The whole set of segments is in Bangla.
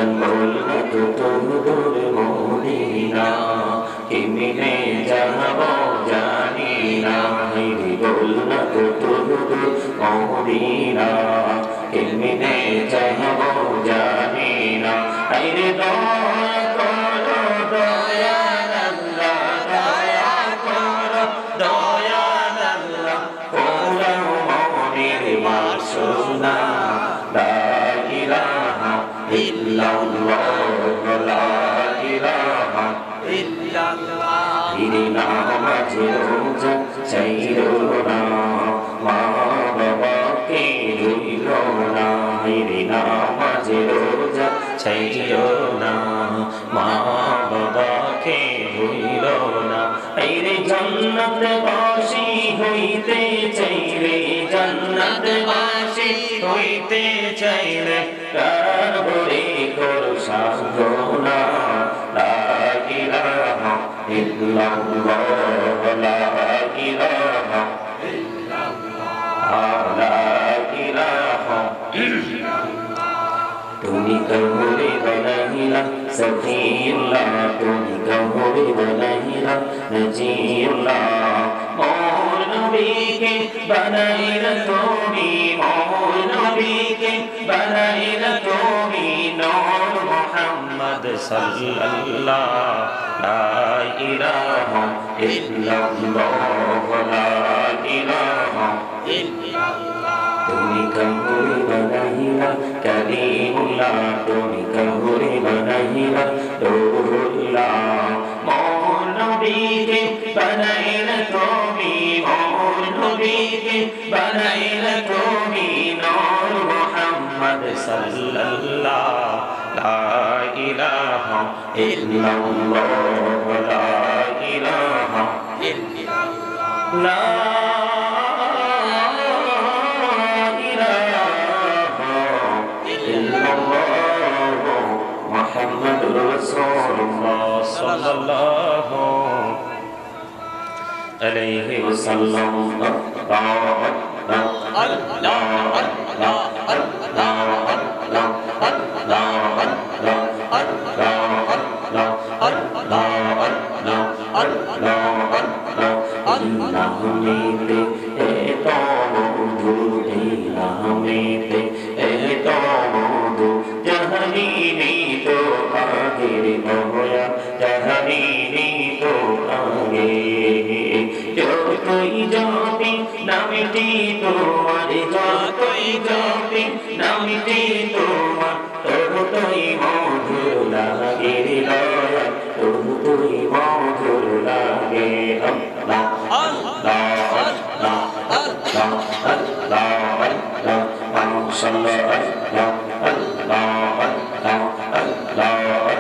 ভাইজান বলনা তো তোর মদিনা কেমনে যাব জানি না হাইরে বলনা তো তোর মদিনা কেমনে যাব জানি না হাইরে দয়া করো দয়াল আল্লাহ দয়া করো দয়াল আল্লাহ পোড়াও মনের বাসনা লা ইলাহা ইল্লাল্লাহ লা ইলাহা ইল্লাল্লাহ ইরে নামাজে রোজা চাইরো না মা বাবাকে ভুলিল না ইরে নামাজে রোজা চাইরো না মা বাবাকে ভুলিল না ইরে জান্নাতবাসী হইতে চাইলে জান্নাতবাসী হইতে চাইলে প্রাণ ভরে করো সাধনা লা ইলাহা ইল্লাল্লাহ লা ইলাহা ইল্লাল্লাহ লা ইলাহা তুমি কবরে বানাইলা সফিউল্লাহ তুমি কবরে বানাইলা নজিউল্লাহ মোর নবীকে বানাইলা তুমি মোর নবীকে বানাইলা তুমি নূর মুহাম্মদ সাল্লাল্লাহ লা ইলাহা ইল্লাল্লাহ লা ইলাহা ইল্লাল্লাহ তুমি কবরে বানাইলা কালিমুল্লাহ তুমি কবরে বানাইলা রূহুল্লাহ মোর নবীকে বানাইলা তুমি মোর নবীকে বানাইলা তুমি নূর মুহাম্মদ সাল্লাল্লাহ লা ইলাহা ইল্লাল্লাহ লা ইলাহা ইল্লাল্লাহ লা মুহাম্মাদুর রাসূলুল্লাহ সাল্লাল্লাহু আলাইহি ওয়াসাল্লাম যতই জপি নামটি তোমার যতই জপি নামটি তোমার ততই মধুর লাগে দয়া ততই মধুর লাগে আল্লাহ আল্লাহ আল্লাহ আল্লাহ আল্লাহ আল্লাহ মাশাআল্লাহ আল্লাহ আল্লাহ আল্লাহ আল্লাহ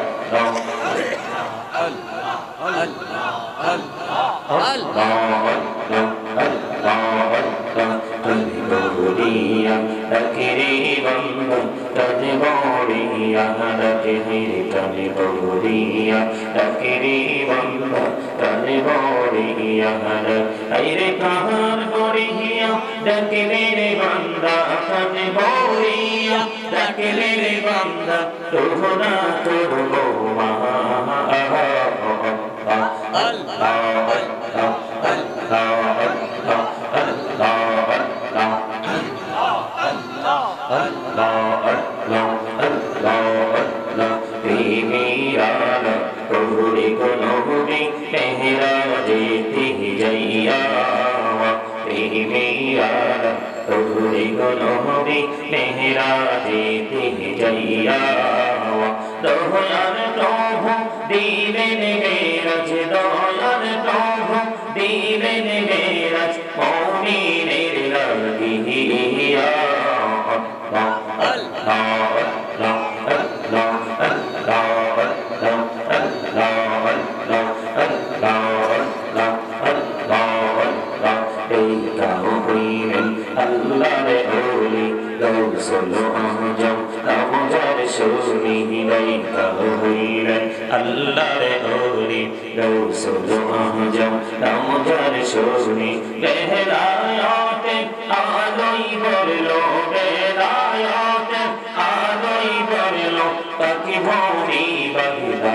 পাখি ভূমি বাগিদা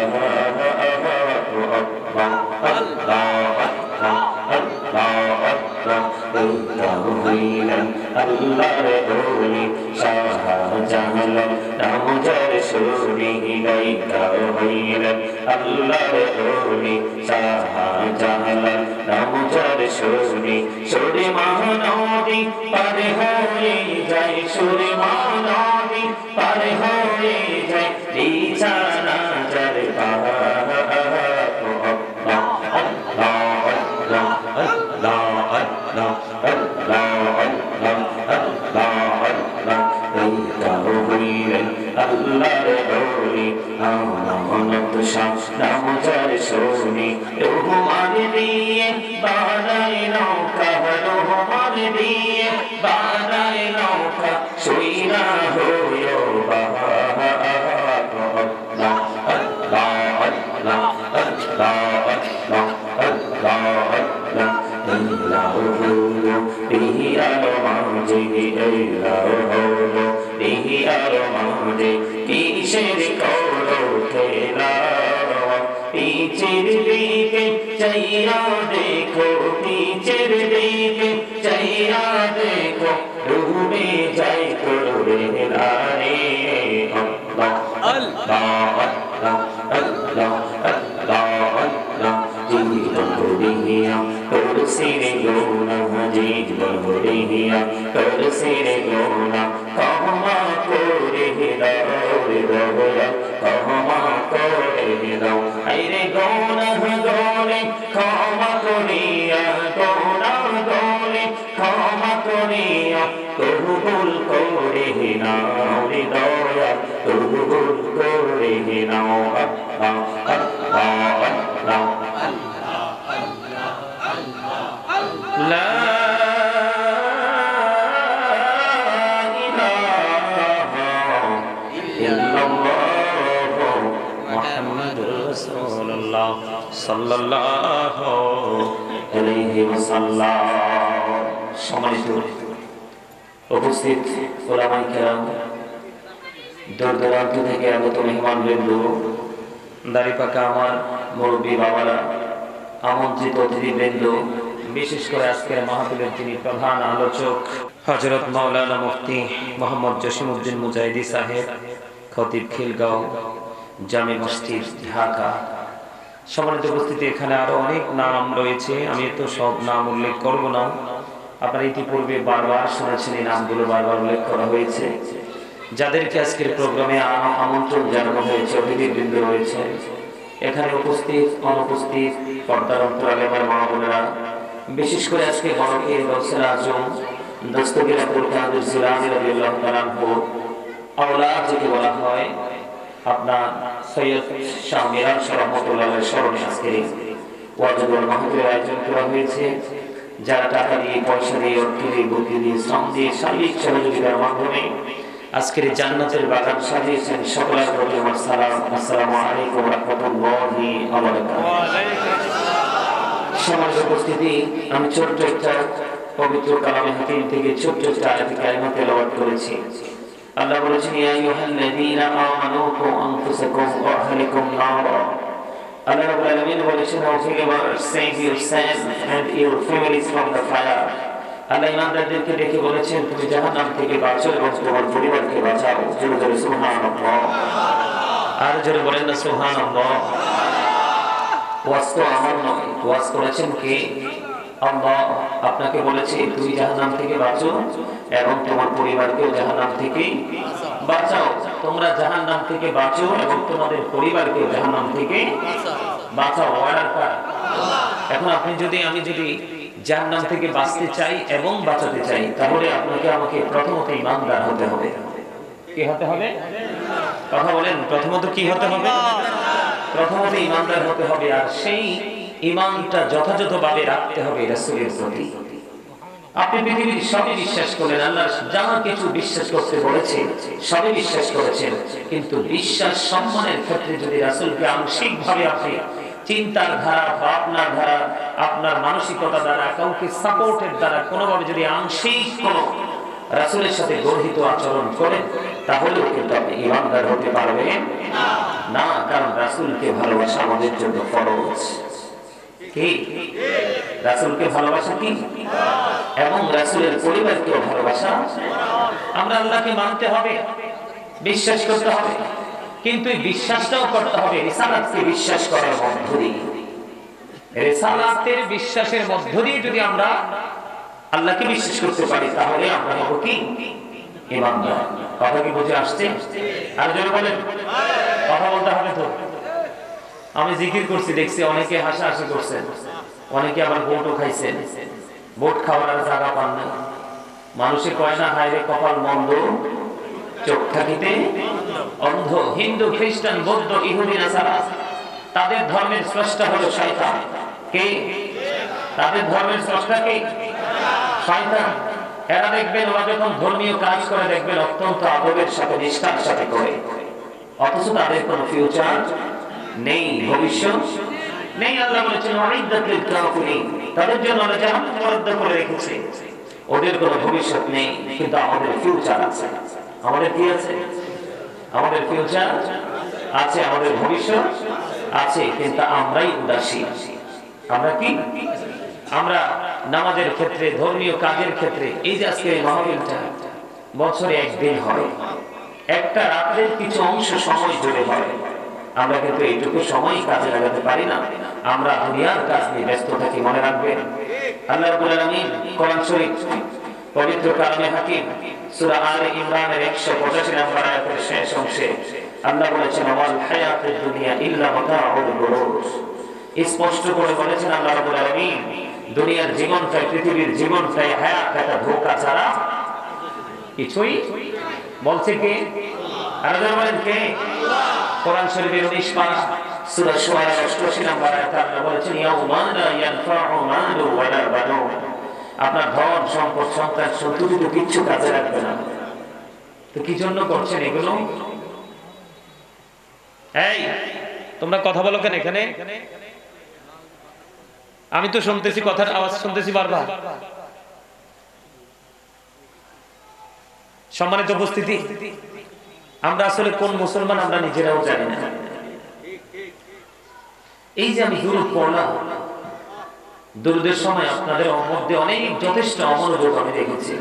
আল্লাহর ওলি শাহজালাল নামজার সুরি গায়িকা হইলেন আল্লাহর ওলি শাহজালাল নামজার সুরি সুরে মহানদী পার হয়ে যায় সুরে মহানদী পার হয়ে যায় বিছানা যার আল্লাহর ওলি আমানত শাহ নামজার সুরি রহমান দিয়ে বানায় নৌকা রহমান দিয়ে বানায় নৌকা সইরা হইও বাবা কিসের করো খেলা পিছের দিকে চাইয়া দেখো পিছের দিকে চাইয়া দেখো ডুবে যাই করবে রে আল্লাহ আল্লাহ আল্লাহ আল্লাহ আল্লাহ জীবন বড়িয়া করছি রে গোনা জীবন বড়িয়া করছি রে গোনা ক্ষমা করে দাও রে দয়া ক্ষমা করে দাও আইরে গোনা গোরে ক্ষমা করিয়া গোনা গোরে ক্ষমা করিয়া কবুল করে নাও রে দয়া কবুল করে নাও আল্লাহ আল্লাহ আল্লাহ লা ইলাহা ইল্লাল্লাহ মুহাম্মাদুর রাসূলুল্লাহ সাল্লাল্লাহু আলাইহি ওয়াসাল্লাম। সম্মানিত উপস্থিত ওলামায়ে কেরাম, দূর দূরান্ত থেকে আগত মেহমানবৃন্দ, দাড়িপাকা আমার মুরব্বী বাবারা, আমন্ত্রিত অতিথিবৃন্দ, বিশেষ করে আজকের মাহফিলের যিনি প্রধান আলোচক হযরত মাওলানা মুফতি মোহাম্মদ জসিমউদ্দিন মুজাহিদি সাহেব, খতিব খিলগাঁও জামে মসজিদ ঢাকা। সম্মানিত উপস্থিতি, এখানে আরো অনেক নাম রয়েছে, আমি তো সব নাম উল্লেখ করব না। আপনারা ইতিপূর্বে বারবার শুনেছেন, এই নামগুলো বারবার উল্লেখ করা হয়েছে। যাদেরকে আজকের প্রোগ্রামে আমন্ত্রণ জানানো হয়েছে, অতিথিবৃন্দ রয়েছে এখানে উপস্থিত, অনুপস্থিত, পর্দার অন্তরালে আমার মা বোনেরা, বিশেষ করে আজকে বড়কে গৌসে আজম দস্তগীর আব্দুল কাদের জিলানী রাদিয়াল্লাহু তাআলা আনহু আওলাদ যাকে বলা হয়, আপনার সৈয়দ শাহ মিরাজ রহমাতুল্লাহর স্মরণে আজকে ওয়াজিবুল মাহফিলের আয়োজন করা হয়েছে। যারা টাকা দিয়ে, পয়সা দিয়ে, অর্থ দিয়ে, বুদ্ধি দিয়ে, শ্রম দিয়ে, শারীরিক সহযোগিতার মাধ্যমে আজকের জান্নাতের বাগান সাজিয়েছেন, সকলের প্রতি আমার সালাম। আসসালামু আলাইকুম ওয়া রাহমাতুল্লাহি ওয়া বারাকাতুহু। সম্মানিত উপস্থিতি, আমি ছোট্ট একটা পবিত্র কালামে হাকিম থেকে ছোট্ট একটা আয়াত কারিমা তেলাওয়াত করেছি। আল্লাহ বলেছেন, ইয়া আইয়ুহাল্লাযীনা আমানু কু আনফুসাকুম ওয়া আহলিকুম নারা। আল্লাহ রাব্বুল আলামিন বলেছেন, ও ফিলিভার, save yourself and your families from the fire। আল্লাহ ইমানদারদেরকে ডেকে বলেছেন, তুমি জাহান্নাম থেকে বাঁচো এবং তোমার পরিবারকে বাঁচাও। জোরে জোরে সুবহানাল্লাহ, আর জোরে বলেন না সুবহানাল্লাহ। ওয়াজ তো আমার নয়, ওয়াজ করেছেন কে? আল্লাহ। আপনাকে বলেছে তুমি জাহান্নাম থেকে বাঁচো এবং তোমার পরিবারকেও জাহান্নাম থেকে বাঁচাও। তোমরা জাহান্নাম থেকে বাঁচো এবং তোমাদের পরিবারকেও জাহান্নাম থেকে বাঁচাও। অর্ডার কার? এখন আপনি যদি, আমি যদি জাহান্নাম থেকে বাঁচতে চাই এবং বাঁচাতে চাই, তাহলে আপনাকে আমাকে প্রথমত ঈমানদার হতে হবে। কি হতে হবে? কথা বলেন, প্রথমত কি হতে হবে? প্রথমত ঈমানদার হতে হবে। আর সেই ঈমানটা যথাযথভাবে রাখতে হবে রাসূলের প্রতি। আপনি পৃথিবীর সবই বিশ্বাস করেন, আল্লাহ যা কিছু বিশ্বাস করতে বলেছে সবই বিশ্বাস করেছেন, কিন্তু বিশ্বাস সম্মানের ক্ষেত্রে যদি রাসূলকে আংশিকভাবে আপনি চিন্তার ধারা, ভাবনার ধারা, আপনার মানসিকতা দ্বারা, কাউকে সাপোর্টের দ্বারা কোনোভাবে যদি আংশিক কোনো রাসূলের সাথে গর্হিত আচরণ করেন, তাহলেও কিন্তু আপনি ঈমানদার হতে পারবেন না। কারণ রাসূলকে ভালোবাসা আমাদের জন্য ফরজ। কি রাসূলকে ভালোবাসা কি? এবং রাসূলের পরিবারকেও ভালোবাসা। আমরা আল্লাহকে মানতে হবে, বিশ্বাস করতে হবে, কিন্তু এই বিশ্বাসটাও করতে হবে রিসালাতকে বিশ্বাস করার মধ্য দিয়ে। রিসালাতের বিশ্বাসের মধ্য দিয়ে যদি আমরা আল্লাহকে বিশ্বাস করতে পারি, তাহলে আমরা হব কি? ঈমানদার। কথা কি বুঝে আসছে? আর জোরে বলেন, কথা বলতে হবে তো। আমি জিকির করছি, দেখছি অনেকে হাসাহাসি করছেন, অনেকে আবার ভোটও খাইছেন। ভোট খাওয়ার আর জায়গা পান না। মানুষে কয় না, হায় রে কপাল মন্দ, চোখ থাকিতে অন্ধ। হিন্দু, খ্রিস্টান, বৌদ্ধ, ইহুদি, নাসারা, তাদের ধর্মের স্রষ্টা হলো শয়তান। কে? তাদের ধর্মের স্রষ্টা কে? শয়তান। এরা দেখবেন, ওরা যখন ধর্মীয় কাজ করে দেখবেন অত্যন্ত আদবের সাথে, নিষ্ঠার সাথে করে, অথচ তাদের কোনো ফিউচার নেই, ভবিষ্যৎ নেই। আল্লাহ বলেছেন ওয়াইদাত লিল কাফিরিন, তাদের জন্য আমরা জাহান্নাম বরাদ্দ করে রেখেছি। ওদের কোনো ভবিষ্যৎ নেই, কিন্তু আমাদের ফিউচার আছে। আমাদের কি আছে? আমাদের ফিউচার আছে, আমাদের ভবিষ্যৎ আছে, কিন্তু আমরাই উদাসীন। আমরা কি? আমরা নামাজের ক্ষেত্রে, ধর্মীয় কাজের ক্ষেত্রে, এই যে আজকে মাহফিলটা বছরে একদিন হয়, একটা রাতের কিছু অংশ সময় জুড়ে হয়, আমরা কিন্তু এইটুকু সময় কাজে লাগাতে পারি না। আমরা দুনিয়ার কাজ নিয়ে ব্যস্ত থাকি। মনে রাখবেন, আল্লাহ রাব্বুল আলামিন কোরআন শরীফ পবিত্র কালামে হাকিম সূরা আলে ইমরানের 185 নম্বর আয়াতের শেষ অংশে আল্লাহ বলেছেন, ওয়াল হায়াতুদ দুনিয়া ইল্লা মাতাউল গুরুর। স্পষ্ট করে বলেছেন আল্লাহ রাব্বুল আলামিন, দুনিয়ার জীবনটাই, পৃথিবীর জীবনটাই হায়াত, একটা ধোঁকা ছাড়া কিছুই। বলছে কে? আর বলেন কে? কোরআন শরীফের 19 পারা সূরা শুআরা 88 নম্বর আয়াতে আল্লাহ বলেছেন, ইয়াউমা লা ইয়ানফাউ মালু ওয়ালা বানুন। আপনার ধন, সম্পদ, সন্তান, সন্ততি তো কিচ্ছু কাজে লাগবে না। তো কি জন্য করছেন এগুলো? এই তোমরা কথা বলো কেন এখানে? আমি তো শুনতেছি, কথার আওয়াজ শুনতেছি বারবার। সম্মানিত উপস্থিতি, আমরা আসলে কোন মুসলমান আমরা নিজেরাও জানি না। এই যে আমি দুরূদ পড়লাম, দুরূদের সময় আপনাদের মধ্যে অনেক যথেষ্ট অমনোযোগ আমি দেখেছি।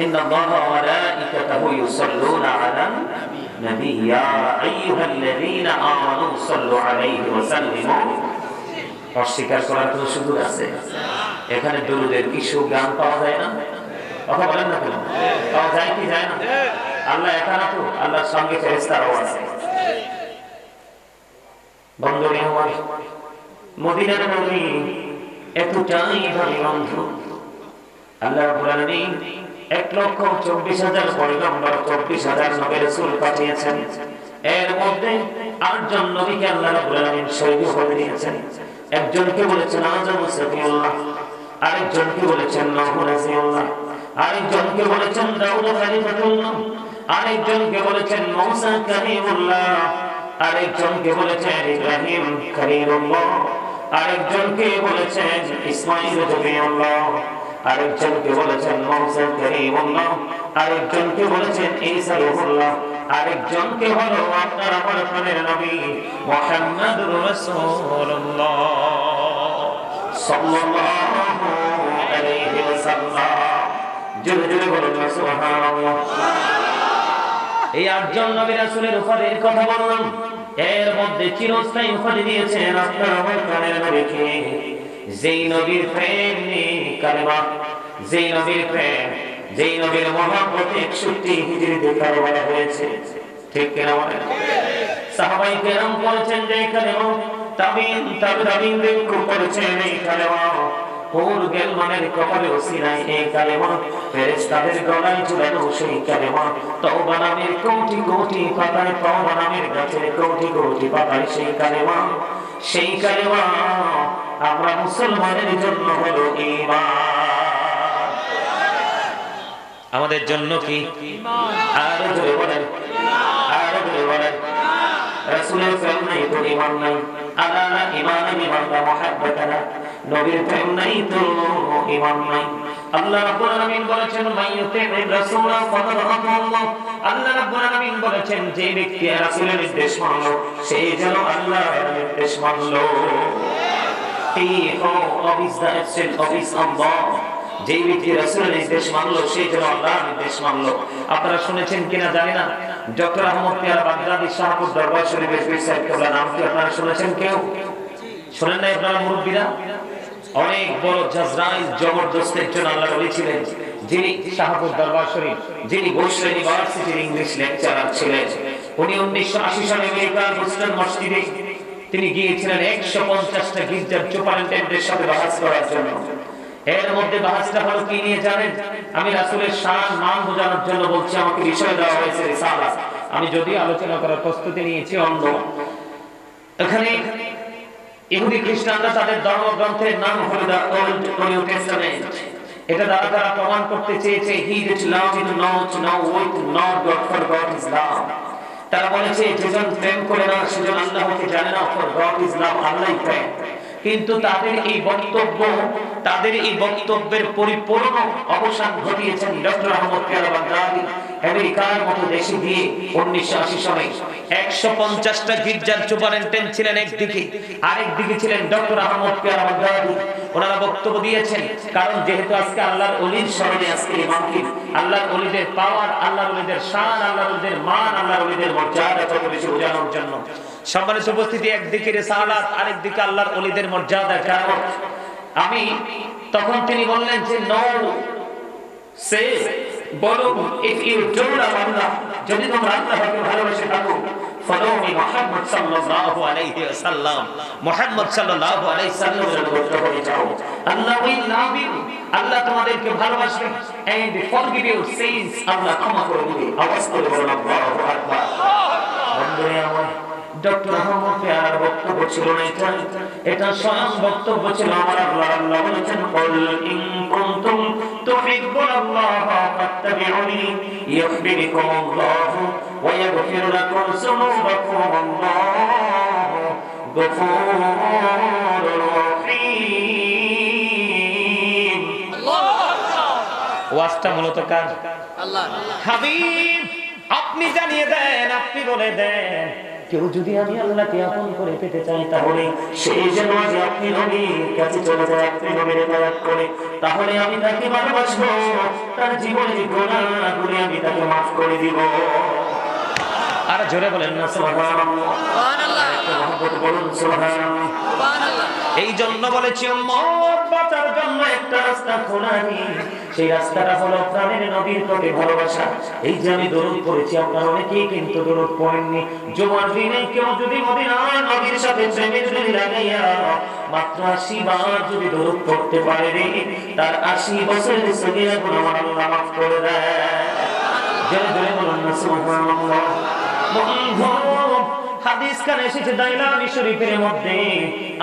ইন্নাল্লাহা ওয়া মালাইকাতাহু ইউসাল্লুনা আলান নবী ইয়া আইয়ুহাল্লাযীনা আমানু সাল্লু আলাইহি ওয়া সাল্লিমু। অস্বীকার করার কোনো সুযোগ আছে? এখানে দুরূদের কিছু গান পাওয়া যায় না? কথা বলেন না কেন? পাওয়া যায় কি যায় না? আল্লাহ একা না তো, আল্লাহর সঙ্গে ফেরেশতারাও আছে। বন্ধুরে আমার, মদিনার নবী এতটাই ভারী বন্ধু, আল্লাহ রাব্বুল আলামিন 1,24,000 পয়গম্বর, 24,000 নবী রাসূল পাঠিয়েছেন। এর মধ্যে 8 জন নবীকে আল্লাহ রাব্বুল আলামিন শহীদ করে দিয়েছেন। একজনকে বলেছেন আজম সফিউল্লাহ, আরেকজনকে বলেছেন নূহ রাসূলুল্লাহ, আরেকজনকে বলেছেন দাউদ খলিফাতুল্লাহ, আরেকজনকে বলেছেন মূসা কালিমুল্লাহ, আরেকজনকে বলেছেন ইব্রাহিম খলিলুল্লাহ, আরেকজনকে বলেছেন ইসমাঈল নবিয়ুল্লাহ, আরেকজনকে বলেছেন মূসা কালিমুল্লাহ, আরেকজনকে বলেছেন ঈসা রূহুল্লাহ, আরেকজনকে হলো আপনার আমার প্রাণের নবী মুহাম্মদুর রাসূলুল্লাহ সাল্লাল্লাহু আলাইহি ওয়াসাল্লাম। জোরে জোরে বলুন সুবহানাল্লাহ। এই 8 জন নবী রাসূলের উপাধির কথা বললাম, এর মধ্যে চিরস্থায়ী উপাধি দিয়েছেন আপনার আমার প্রাণের নবীকে। যেই নবীর প্রেম কালেমা, যেই নবীর প্রেম, যেই নবীর মহব্বতে 61 হিজরিতে কারবালা হয়েছে। ঠিক কিনা বলেন? সাহাবায়ে কেরাম বলেছেন যে কালেমা, তাবিন তাবিঈনদের করেছেন এই কালেমা, হুর গেলমানের কপালে ওসিলায় এই কালেমা, ফেরেশতাদের গলায় ঝুলানো সেই কালেমা, তওবা নামের কোটি কোটি পাতায়, তওবা নামের গাছের কোটি কোটি পাতায় সেই কালেমা। সেই কালেমা আমরা মুসলমানের জন্য হলো ঈমান। আমাদের জন্য কি ঈমান? আর জোরে বলেন, আর জোরে বলেন। রাসূলের প্রেম নাই তো ঈমান নাই। আলা ঈমান লিমান মুহাব্বাতানা, নবীর প্রেম নাই তো ঈমান নাই। আল্লাহ রাব্বুল আলামিন বলেছেন মাইয়ুতি'র রাসূলা ফাকাদ আতাআল্লাহ। আল্লাহ রাব্বুল আলামিন বলেছেন যে ব্যক্তি রাসূলের নির্দেশ মানল সে যেন আল্লাহর নির্দেশ মানল। He who obeys the action obeys Allah. যে ব্যক্তি রাসূলের নির্দেশ মানল সে যেন আল্লাহর নির্দেশ মানল। আপনারা শুনেছেন কিনা জানি না, ডক্টর আহমদ পিয়ারা বাগদাদি শাহপুর দরবার শরীফের পীর সাহেব কেবলা নাম কি আপনারা শুনেছেন? কেউ শুনেন না? আপনারা মুরব্বীরা অনেক বড় জাজরাইল জবরদস্ত একজন আল্লাহর ওলি ছিলেন, যিনি শাহপুর দরবার শরীফ, যিনি বসরা ইউনিভার্সিটির ইংলিশ লেকচারার ছিলেন। উনি 1980 সালে আমেরিকার বোস্টন মসজিদে তিনি গিয়েছিলেন 150টা গির্জার সুপারিনটেন্ডেন্টের সাথে বাহাস করার জন্য। এর মধ্যে বাহাসটা হলো কি নিয়ে জানেন? আমি রাসূলের শান মান বোঝানোর জন্য বলছি, আমাকে বিষয় দেওয়া হয়েছে রিসালাত। আমি যদি আলোচনা করার প্রস্তুতি নিয়েছি অন্য। এখানে ইহুদি খ্রিস্টানরা তাদের ধর্মগ্রন্থের নাম হলো দ্য ওল্ড নিউ টেস্টামেন্ট। এটা দ্বারা তারা প্রমাণ করতে চেয়েছে he that love in not now with not god for god is love. তারা বলেছে যেজন প্রেম করে না সেজন আল্লাহকে জানে না, ফর গড ইজ লাভ, আল্লাহই প্রেম। কিন্তু তাদের এই বক্তব্যের পরিপূর্ণ অবসান ঘটিয়েছেন ডক্টর আহমদ পিয়ারা বাগদাদি আমেরিকার মতো দেশে গিয়ে 1980 সালে। 150টা গির্জার সুপারিনটেন্ডেন্ট ছিলেন একদিকে, আরেকদিকে ছিলেন ডক্টর আহমদ পিয়ারা বাগদাদি। ওনারা বক্তব্য দিয়েছেন, কারণ যেহেতু আজকে আল্লাহর ওলির স্মরণে আজকে এই মাহফিল, আল্লাহর ওলিদের পাওয়ার, আল্লাহর ওলিদের শান, আল্লাহর ওলিদের মান, আল্লাহর ওলিদের মর্যাদা কত বেশি বোঝানোর জন্য। সম্মানিত উপস্থিতি, একদিকে রিসালাত, আরেকদিকে আল্লাহর ওলিদের মর্যাদা। কারণ আমি তখন তিনি বললেন যে নো সে বলো, ইফ ইউ ডু লাভ আল্লাহ, যদি তোমরা আল্লাহকে ভালোবেসে থাকো, ফলো মি মুহাম্মদ সাল্লাল্লাহু আলাইহি ওয়াসাল্লাম, মুহাম্মদ সাল্লাল্লাহু আলাইহি সাল্লামের অনুগত হয়ে যাও। আল্লাহ উইল লাভ ইউ, আল্লাহ তোমাদেরকে ভালোবাসবে, এন্ড ফরগিভ ইউর সিনস, আল্লাহ ক্ষমা করে দিবে। আওয়াজ করে বলুন আল্লাহু আকবার। বন্ধুরা আমার, ডক্টর আহমদ পিয়ারার বক্তব্য ছিল না এটা স্বয়ং বক্তব্য ছিল আমার আল্লাহ। আল্লাহ বলেছেন কুল ইন কুনতুম তুহিব্বুনাল্লাহ ফাত্তাবিউনি ইউহিব্বুকুমুল্লাহু ওয়া ইয়াগফির লাকুম যুনুবাকুম, আল্লাহু গফুরুর রহিম। ওয়াজটা মূলত কার? আল্লাহ। হাবিব আপনি জানিয়ে দেন, আপনি বলে দেন, কেউ যদি আমি আল্লাহকে আপন করে পেতে চাই তাহলে সেই যেন আজ আপনি নবীর কাছে চলে যায়, আপনি নবীর ইবাদত করে, তাহলে আমি তাকে ভালোবাসবো, তার জীবনের গুনাহগুলো আমি তাকে মাফ করে দিব। আর জোরে বলেন না সুবহানাল্লাহ, সুবহানাল্লাহ, একটু মহব্বত বলুন সুবহানাল্লাহ, সুবহানাল্লাহ। এই জন্য বলেছি উম্মত বাঁচার জন্য একটা রাস্তা খোলা নেই, সেই রাস্তাটা হলো প্রাণের নবীর প্রতি ভালোবাসা। এই যে আমি দরুদ পড়েছি, আপনারা অনেকেই কিন্তু দরুদ পড়েননি। জুমার দিনে কেউ যদি মদিনার নবীর সাথে প্রেমের দড়ি লাগাইয়া মাত্র 80 বার যদি দরুদ পড়তে পারে, তার 80 বছরের সগীরা গুনাহ আল্লাহ মাফ করে দেয়। জোরে জোরে বলুন না সুবহানাল্লাহ। হাদিস কানে এসেছে দাইলামি শরীফের মধ্যে,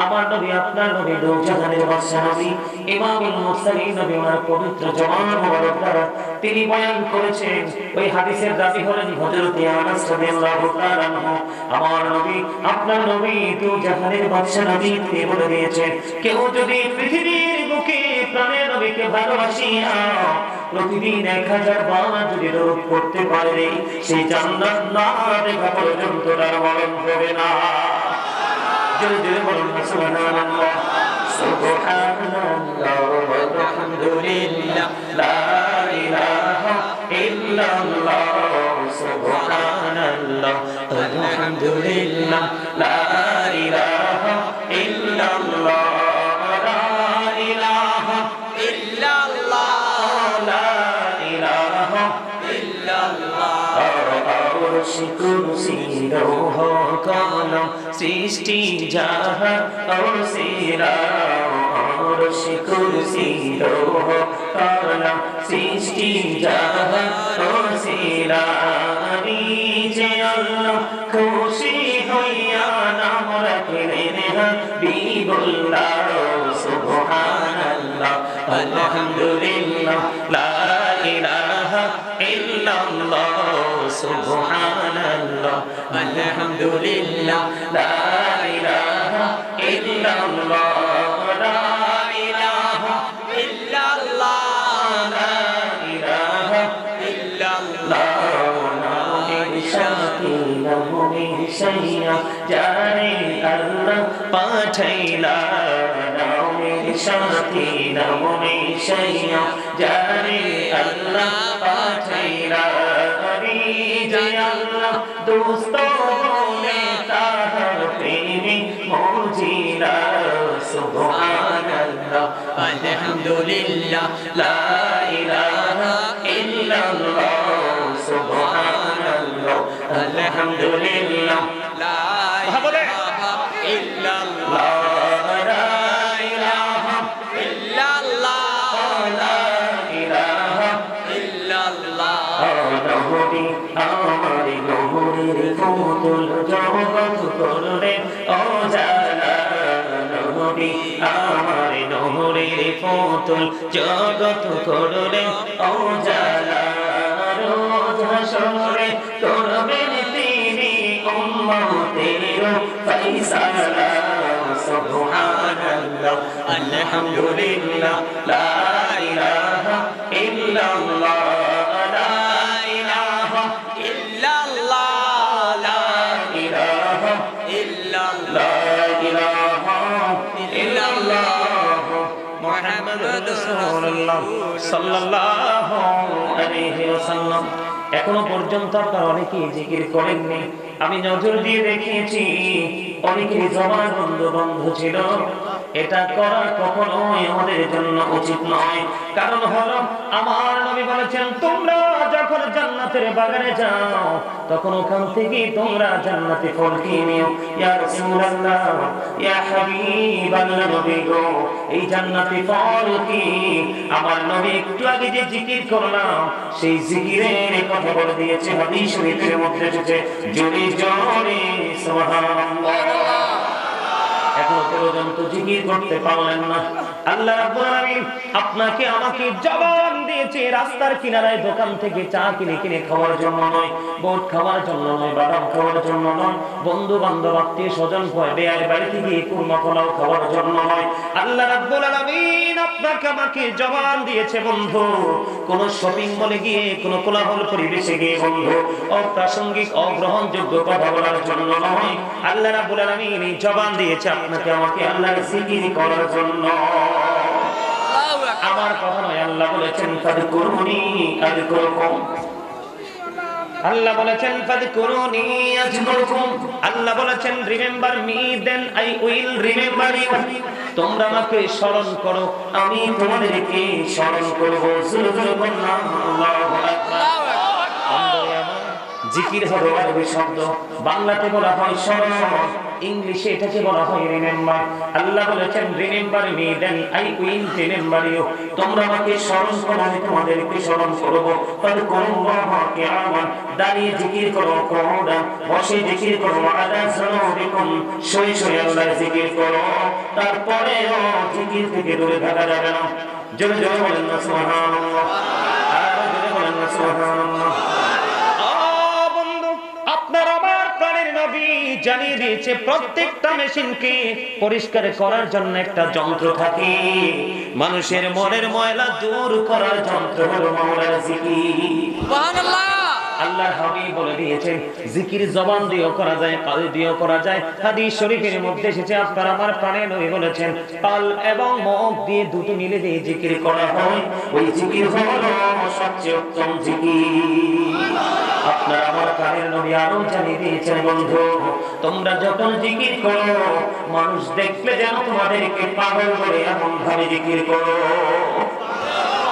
আমার নবী আপনার নবী দো জাহানের বাদশা নবী ইমামুল মুরসালিন নবী ওনার পবিত্র জবান মোবারক দ্বারা তিনি বয়ান করেছেন। ওই হাদিসের রাবী হলেন হযরত আনাস রাদিয়াল্লাহু তাআলা আনহু। আমার নবী আপনার নবী দো জাহানের বাদশা নবী তিনি বলে দিয়েছেন, কেউ যদি পৃথিবীর বুকে প্রাণের নবীকে ভালোবাসিয়া প্রতিদিন 1000 বার যদি দরুদ পড়তে পারে, সেই জান্নাত না দেখা পর্যন্ত তার মরণ হবে না। জোরে জোরে বলুন সুবহানাল্লাহ, সুবহানাল্লাহ ওয়ালহামদুলিল্লাহ, লা ইলাহা ইল্লাল্লাহ, সুবহানাল্লাহ আলহামদুলিল্লাহ, লা ইলাহা ইল্লাল্লাহ, লা ইলাহা ইল্লাল্লাহ, লা ইলাহা ইল্লাল্লাহ। কুরসি রোহ কলম সৃষ্টি যাহা অসিরা, কুরসি রোহ কলম সৃষ্টি যাহা অসিরা, নিজে আল্লাহ খুশি হইয়া নাম রাখলেন হাবিবুল্লাহ, সুবহানাল্লাহ আলহামদুলিল্লাহ, লা ইলাহা ইল্লাল্লাহ, সুবহানাল্লাহ আলহামদুলিল্লাহ, লা ইলাহা ইল্লাল্লাহ, লা ইলাহা ইল্লাল্লাহ, ইল্লাল্লাহ নামের সাথে নামের সাইয়া যারে আল্লাহ পাঠাইলা নামের সাথে নামের সাইয়া যারে আল্লাহ পাঠাইলা রে যে আল্লাহ দোস্ত বলে তাহার প্রেমে মজিলা সুবহানাল্লাহ আলহামদুলিল্লাহ লা ইলাহা ইল্লাল্লাহ সুবহানাল্লাহ আলহামদুলিল্লাহ লা ইলাহা ইল্লাল্লাহ লা ইলাহা ইল্লাল্লাহ লা ইলাহা ইল্লাল্লাহ নহরি আমার নহরির পুতুল জগৎ করবে ও জালা নহরি আমার নহরির পুতুল জগৎ করবে ও জালা রোজ হাসরে করবেন তিনি উম্মতের ফাইসালা সুবহানাল্লাহ আলহামদুলিল্লাহ লা ইলাহা ইল্লাল্লাহ লা ইলাহা ইল্লাল্লাহ লা ইলাহা ইল্লাল্লাহ লা ইলাহা ইল্লাল্লাহ মুহাম্মাদুর রাসূলুল্লাহ সাল্লাল্লাহু আলাইহি ওয়াসাল্লাম। এখনো পর্যন্ত আপনারা অনেকেই জিকির করেননি। আমি নজর দিয়ে দেখিয়েছি অনেকেরই জবান বন্ধ ছিল। এটা করা কখনোই আমাদের জন্য উচিত নয়। কারণ হলো আমার নবী বলেছেন, তোমরা যখন জান্নাতের বাগানে যাও তখন ওখান থেকে তোমরা জান্নাতি ফল খেয়ে নিও। ইয়া রাসূলুল্লাহ, ইয়া হাবিবাল্লাহ, নবী গো, এই জান্নাতি ফল কি? আমার নবী একটু আগে যে জিকির করলাম সেই জিকিরের কথা বলে দিয়েছে। হাদিস শরীফের মধ্যে এসেছে, জোরে জোরে সুবহানাল্লাহ। এখনো পর্যন্ত জিকির করতে পারলেন না। আল্লাহ রাব্বুল আলামিন আপনাকে আমাকে জবান দিয়েছে রাস্তার কিনারায় দোকান থেকে চা কিনে কিনে খাওয়ার জন্য নয়, বোট খাওয়ার জন্য নয়, বাদাম খাওয়ার জন্য নয়, বন্ধু বান্ধব আত্মীয় স্বজন বেয়ার বাড়িতে গিয়ে কুরমা পোলাও খাওয়ার জন্য নয়। আল্লাহ রাব্বুল আলামিন আপনাকে আমাকে জবান দিয়েছে বন্ধু কোন শপিং মলে গিয়ে, কোন কোলাহল পরিবেশে গিয়ে বন্ধু অপ্রাসঙ্গিক অগ্রহণযোগ্য কথা বলার জন্য নয়। আল্লাহ রাব্বুল আলামিন এই জবান দিয়েছে আপনাকে আমাকে আল্লাহর জিকির করার জন্য। আমার কথা নয়, আল্লাহ বলেছেন ফাযকুরুনি আযকুরকুম। আল্লাহ বলেছেন ফাযকুরুনি আযকুরকুম। আল্লাহ বলেছেন remember me then I will remember you. তোমরা আমাকে স্মরণ করো, আমি তোমাদেরকে স্মরণ করব। আল্লাহু আকবার। জিকির হলো আরবি শব্দ, বাংলাতে বলা হয় স্মরণ, ইংলিশে এটাকে বলা হয় রিমেম্বার। আল্লাহ বলেছেন remember me then I will remember you. তোমরা আমাকে স্মরণ করো, আমি তোমাদেরকে স্মরণ করব। ফাযকুরুল্লাহ কিয়ামান, দাঁড়িয়ে জিকির করো, কুউদান, বসে জিকির করো, আলা যুনুবিকুম, শুয়ে শুয়ে আল্লাহর জিকির করো। তারপরে জিকির থেকে দূরে থাকা যাবে না। জোরে জোরে বলেন না সুবহানাল্লাহ, আর জোরে বলেন না সুবহানাল্লাহ। আপনার আমার প্রাণের নবী জানিয়ে দিয়েছে প্রত্যেকটা মেশিনকে পরিষ্কার করার জন্য একটা যন্ত্র থাকে। মানুষের মনের ময়লা দূর করার যন্ত্র হলো মাওলার জিকির। সুবহানাল্লাহ। আল্লাহর হাবিব বলে দিয়েছেন জিকির জবান দিয়েও করা যায়, কাল দিয়েও করা যায়। হাদিস শরীফের মধ্যে এসেছে আপনার আমার প্রাণের নবী বলেছেন কাল এবং মুখ দিয়ে দুটো মিলে দিয়ে জিকির করা হয়, ওই জিকির হলো সবচেয়ে উত্তম জিকির। আপনার আমার প্রাণের নবী আরো জানিয়ে দিয়েছেন বন্ধু, তোমরা যখন জিকির করো মানুষ দেখলে যেন তোমাদেরকে পাগল বলে এমন ভাবে জিকির করো।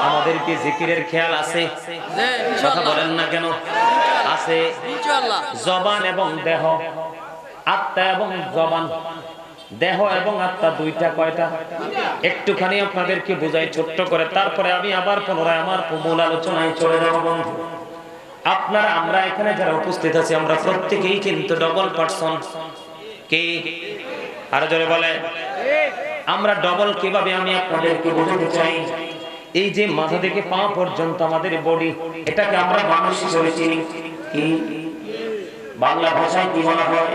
আমাদের কি জিকিরের খেয়াল আছে? কথা বলেন না কেন? আছে। জবান এবং দেহ, আত্মা এবং জবান, দেহ এবং আত্মা দুইটা কয়টা? একটুখানি আপনাদেরকে বুঝাই ছোট্ট করে, তারপরে আমি আবার পুনরায় আমার মূল আলোচনায় চলে যাব বন্ধু। আপনারা আমরা এখানে যারা উপস্থিত আছি আমরা প্রত্যেকেই কিন্তু ডবল পারসন। কে আরো জোরে বলে? আমরা ডবল কিভাবে আমি আপনাদেরকে বোঝাতে চাই। এই যে মাথা থেকে পা পর্যন্ত আমাদের বডি, এটাকে আমরা মানুষ হিসেবে চিনি। কি বাংলা ভাষায় কি বলা হয়?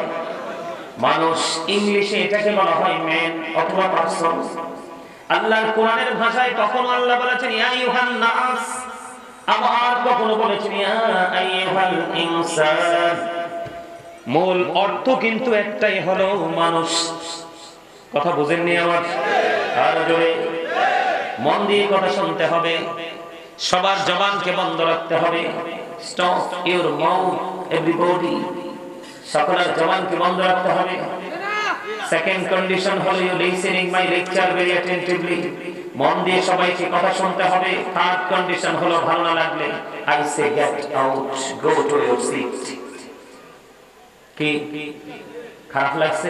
মানুষ। ইংলিশে এটাকে বলা হয় ম্যান অথবা পারসন। আল্লাহর কোরআনের ভাষায় তখন আল্লাহ বলেছেন ইয়া আইয়ুহান নাস, আবার কখনো বলেছেন ইয়া আইয়ুহাল ইনসান, মূল অর্থ কিন্তু একটাই হলো মানুষ। কথা বুঝেননি আমার? আর জোরে মন দিয়ে কথা শুনতে হবে, সবার জবানকে বন্ধ রাখতে হবে। স্টপ ইউর মাউথ এভরিবডি, সকলের জবানকে বন্ধ রাখতে হবে। সেকেন্ড কন্ডিশন হলো you listening my lecture very attentively, মন দিয়ে সবাইকে কথা শুনতে হবে। থার্ড কন্ডিশন হলো ভালো না লাগলে I say get out, go to your seat. কি খারাপ লাগছে?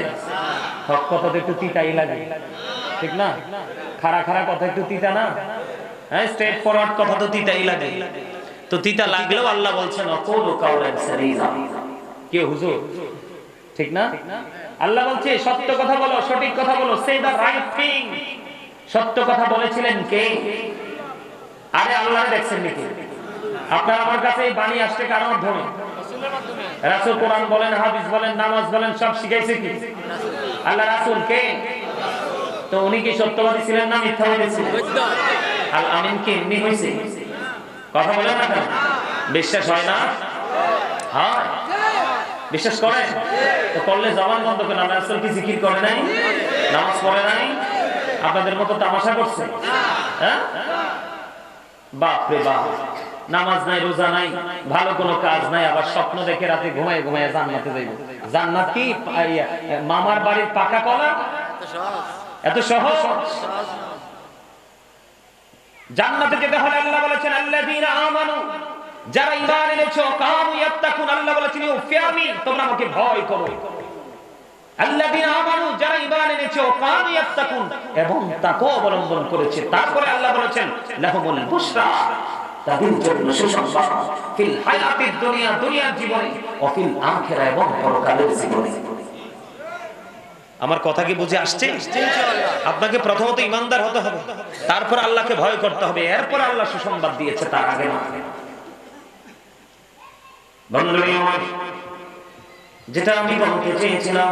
হক কথা তো একটু তিতাই লাগে, ঠিক না? খারা খারা কথা একটু তিতা না? হ্যাঁ, স্ট্রেট ফরওয়ার্ড কথা তো তিতাই লাগে। তো তিতা লাগলেও আল্লাহ বলছেন অকুলু কাওলান সাদীদা। কি হুজুর, ঠিক না? আল্লাহ বলছে সত্য কথা বলো, সঠিক কথা বলো, সে দা রাইট থিং। সত্য কথা বলেছিলেন কে? আরে আল্লাহ দেখছেন নাকি? আপনার আমার কাছে এই বাণী আসছে কার মাধ্যমে? রাসূল। কোরআন বলেন, হাদিস বলেন, নামাজ বলেন, সব শিখাইছে কি? আল্লাহ। রাসূল কে? তো উনি কি সত্যবাদী ছিলেন না মিথ্যাবাদী ছিলেন? আল আমিন কি এমনি হইছে? কথা বলেন না কেন? বিশ্বাস হয় না? হ্যাঁ, বিশ্বাস করেন তো করলে জবান বন্ধ করেন। আল্লাহ রাসূল কি জিকির করে নাই? নামাজ পড়ে নাই? আপনাদের মতো তামাশা করছে? হ্যাঁ, বাপ রে বাপ। নামাজ নাই, রোজা নাই, ভালো কোনো কাজ নাই, আবার স্বপ্ন দেখে রাতে ঘুমায় ঘুমায় জান্নাতে যাইব। জান্নাত কি মামার বাড়ির পাকা কলা? এত সহজ? জান্নাতে যেতে হলে আল্লাহ বলেছেন আল্লাযীনা আমানু, যারা ঈমান এনেছো, কানু ইয়াত্তাকুন, আল্লাহ বলেছেন ইউফিয়ামি, তোমরা আমাকে ভয় করো। আল্লাযীনা আমানু, যারা ঈমান এনেছো, কানু ইয়াত্তাকুন, এবং তাকওয়া অবলম্বন করেছে। তারপরে আল্লাহ বলেছেন লাহুমুল বুশরা, তাদের জন্য সুসংবাদ, ফিল হায়াতিদ দুনিয়া, দুনিয়ার জীবনে, ও ফিল আখিরা, এবং পরকালের জীবনে। আমার কথা কি বুঝে আসছে? আপনাকে প্রথমত ইমানদার হতে হবে, তারপর আল্লাহকে ভয় করতে হবে, এরপর আল্লাহ সুসংবাদ দিয়েছে, তার আগে না। বন্ধুরা আমার, যেটা আমি বলতে চেয়েছিলাম,